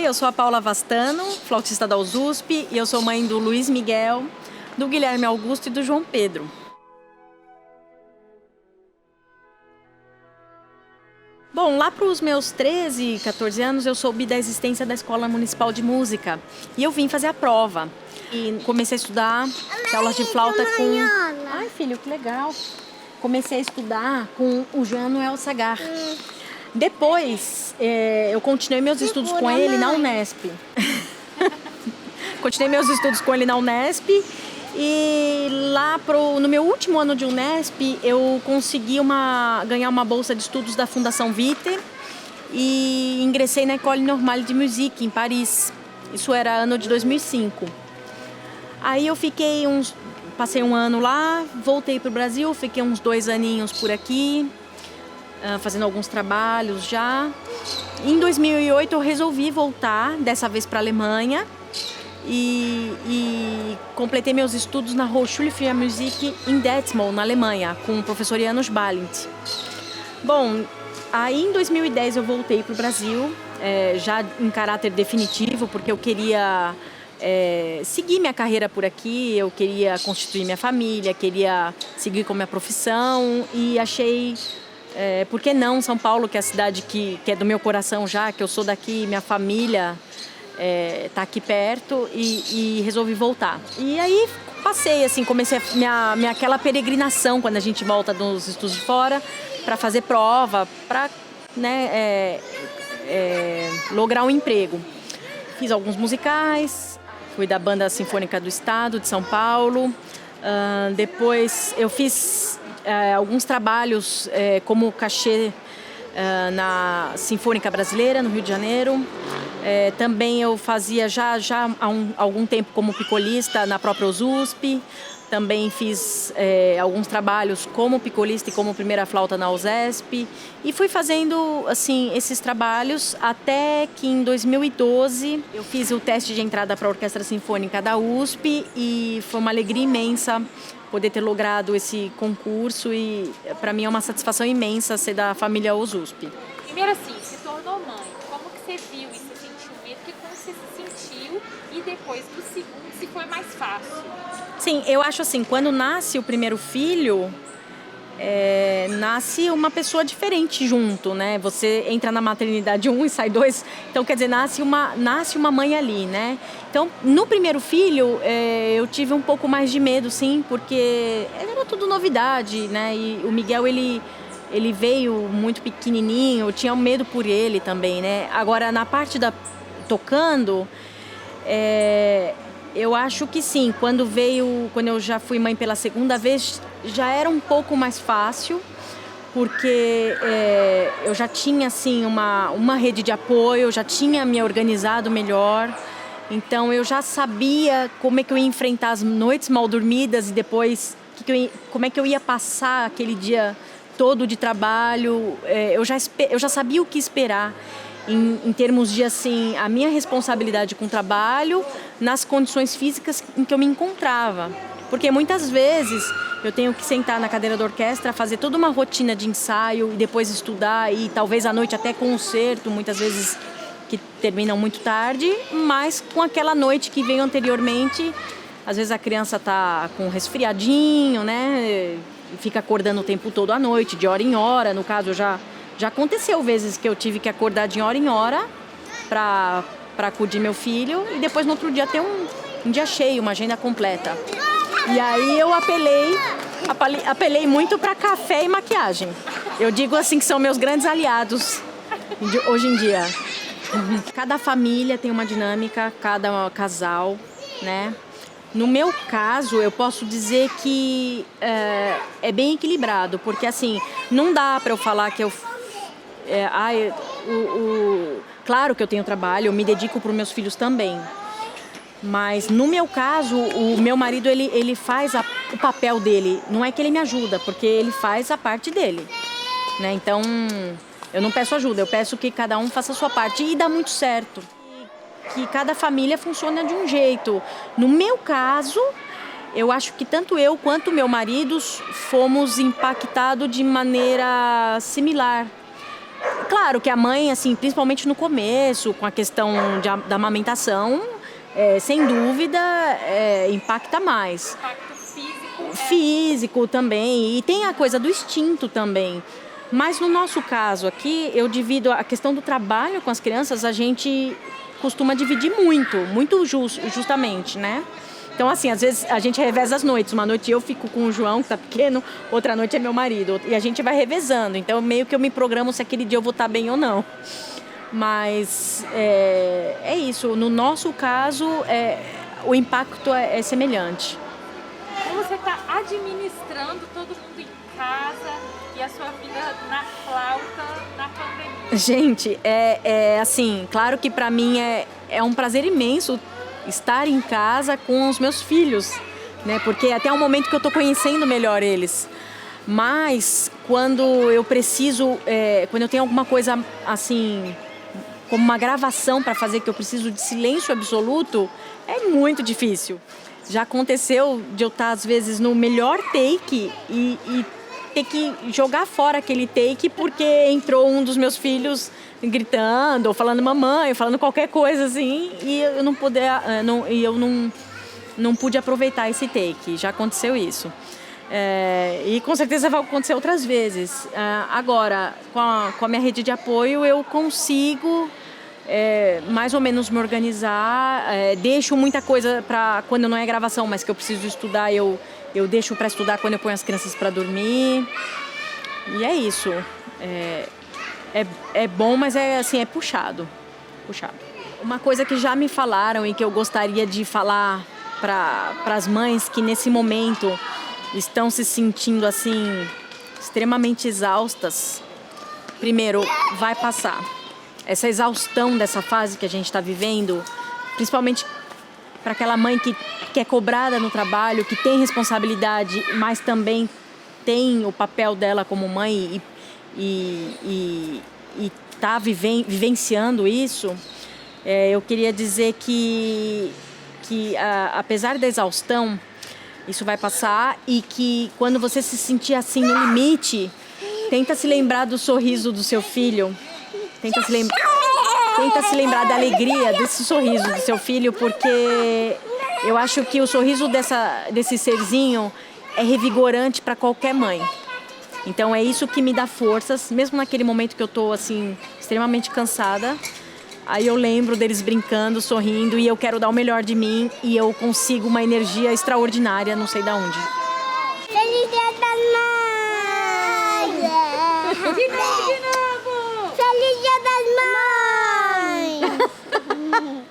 Oi, eu sou a Paula Vastano, flautista da USP, e eu sou mãe do Luiz Miguel, do Guilherme Augusto e do João Pedro. Bom, lá para os meus 13, 14 anos, eu soube da existência da Escola Municipal de Música e eu vim fazer a prova. E comecei a estudar aulas de flauta com... Ai, filho, que legal! Comecei a estudar com o João Noel Sagar. Depois, eu continuei meus estudos com ele na Unesp. Continuei meus estudos com ele na Unesp e lá no meu último ano de Unesp eu consegui ganhar uma bolsa de estudos da Fundação Viter e ingressei na École Normale de Musique em Paris. Isso era ano de 2005. Aí eu passei um ano lá, voltei para o Brasil, fiquei uns 2 aninhos por aqui, fazendo alguns trabalhos já. Em 2008 eu resolvi voltar, dessa vez para a Alemanha, e completei meus estudos na Hochschule für Musik in Detmold, na Alemanha, com o professor Janusz Balint. Bom, aí em 2010 eu voltei para o Brasil, já em caráter definitivo, porque eu queria seguir minha carreira por aqui, eu queria constituir minha família, queria seguir com minha profissão e achei... por que não São Paulo, que é a cidade que é do meu coração já, que eu sou daqui, minha família tá aqui perto e resolvi voltar. E aí passei, assim, comecei aquela peregrinação quando a gente volta dos estudos de fora para fazer prova, para lograr um emprego. Fiz alguns musicais, fui da Banda Sinfônica do Estado de São Paulo, depois eu fiz alguns trabalhos como cachê na Sinfônica Brasileira, no Rio de Janeiro. Também eu fazia já há algum tempo como picolista na própria USP. Também fiz alguns trabalhos como picolista e como primeira flauta na USESP. E fui fazendo assim, esses trabalhos até que em 2012 eu fiz o teste de entrada para a Orquestra Sinfônica da USP e foi uma alegria imensa poder ter logrado esse concurso e para mim é uma satisfação imensa ser da família USP. Primeiro assim, se tornou mãe, como que você viu e você sentiu medo? Como você se sentiu? E depois do segundo, se foi mais fácil? Sim, eu acho assim, quando nasce o primeiro filho, nasce uma pessoa diferente junto, né? Você entra na maternidade 1 e sai 2, então quer dizer, nasce uma mãe ali, né? Então, no primeiro filho, eu tive um pouco mais de medo, sim, porque era tudo novidade, né? E o Miguel, ele veio muito pequenininho, eu tinha medo por ele também, né? Agora, na parte da tocando, eu acho que sim, quando eu já fui mãe pela segunda vez, já era um pouco mais fácil, porque eu já tinha assim, uma rede de apoio, eu já tinha me organizado melhor, então eu já sabia como é que eu ia enfrentar as noites mal dormidas e depois como é que eu ia passar aquele dia todo de trabalho, eu já sabia o que esperar. Em termos de assim, a minha responsabilidade com o trabalho nas condições físicas em que eu me encontrava. Porque muitas vezes eu tenho que sentar na cadeira da orquestra, fazer toda uma rotina de ensaio e depois estudar e talvez à noite até concerto, muitas vezes que terminam muito tarde, mas com aquela noite que veio anteriormente, às vezes a criança está com um resfriadinho, né? Fica acordando o tempo todo à noite, de hora em hora. No caso, já aconteceu vezes que eu tive que acordar de hora em hora para acudir meu filho e depois no outro dia ter um dia cheio, uma agenda completa. E aí eu apelei muito para café e maquiagem. Eu digo assim que são meus grandes aliados hoje em dia. Cada família tem uma dinâmica, cada casal, né? No meu caso, eu posso dizer que é bem equilibrado, porque assim, não dá para eu falar que claro que eu tenho trabalho, eu me dedico para os meus filhos também. Mas no meu caso, o meu marido ele faz o papel dele. Não é que ele me ajuda, porque ele faz a parte dele, né? Então, eu não peço ajuda, eu peço que cada um faça a sua parte e dá muito certo. Que cada família funciona de um jeito. No meu caso, eu acho que tanto eu quanto meu marido fomos impactados de maneira similar. claro que a mãe, assim, principalmente no começo, com a questão da amamentação, sem dúvida, impacta mais. Impacto físico. Físico também, e tem a coisa do instinto também. Mas no nosso caso aqui, eu divido a questão do trabalho com as crianças, a gente costuma dividir muito justamente, né? Então, assim, às vezes a gente reveza as noites. Uma noite eu fico com o João, que tá pequeno, outra noite é meu marido. E a gente vai revezando. Então, meio que eu me programo se aquele dia eu vou estar bem ou não. Mas é isso. No nosso caso, o impacto é semelhante. Como você está administrando todo mundo em casa e a sua vida na flauta, na pandemia? Gente, assim, claro que para mim é um prazer imenso estar em casa com os meus filhos, né? Porque até o momento que eu tô conhecendo melhor eles. Mas quando eu preciso, quando eu tenho alguma coisa assim, como uma gravação para fazer, que eu preciso de silêncio absoluto, é muito difícil. Já aconteceu de eu estar às vezes no melhor take e ter que jogar fora aquele take porque entrou um dos meus filhos gritando, ou falando mamãe, ou falando qualquer coisa assim, e eu não pude aproveitar esse take. Já aconteceu isso. E com certeza vai acontecer outras vezes. Agora, com a minha rede de apoio, eu consigo mais ou menos me organizar. Deixo muita coisa para quando não é gravação, mas que eu preciso estudar, eu deixo para estudar quando eu ponho as crianças para dormir. E é isso. É bom, mas é puxado. Uma coisa que já me falaram e que eu gostaria de falar para as mães que nesse momento estão se sentindo assim extremamente exaustas. Primeiro, vai passar. Essa exaustão dessa fase que a gente está vivendo, principalmente para aquela mãe que é cobrada no trabalho, que tem responsabilidade, mas também tem o papel dela como mãe e está vivenciando isso. Eu queria dizer que apesar da exaustão, isso vai passar, e que quando você se sentir assim no limite, tenta se lembrar do sorriso do seu filho, tenta se lembrar da alegria desse sorriso do seu filho, porque eu acho que o sorriso desse serzinho é revigorante para qualquer mãe. Então é isso que me dá forças, mesmo naquele momento que eu tô assim extremamente cansada. Aí eu lembro deles brincando, sorrindo, e eu quero dar o melhor de mim, e eu consigo uma energia extraordinária, não sei de onde. Feliz Dia das Mães! De novo! Feliz Dia das Mães!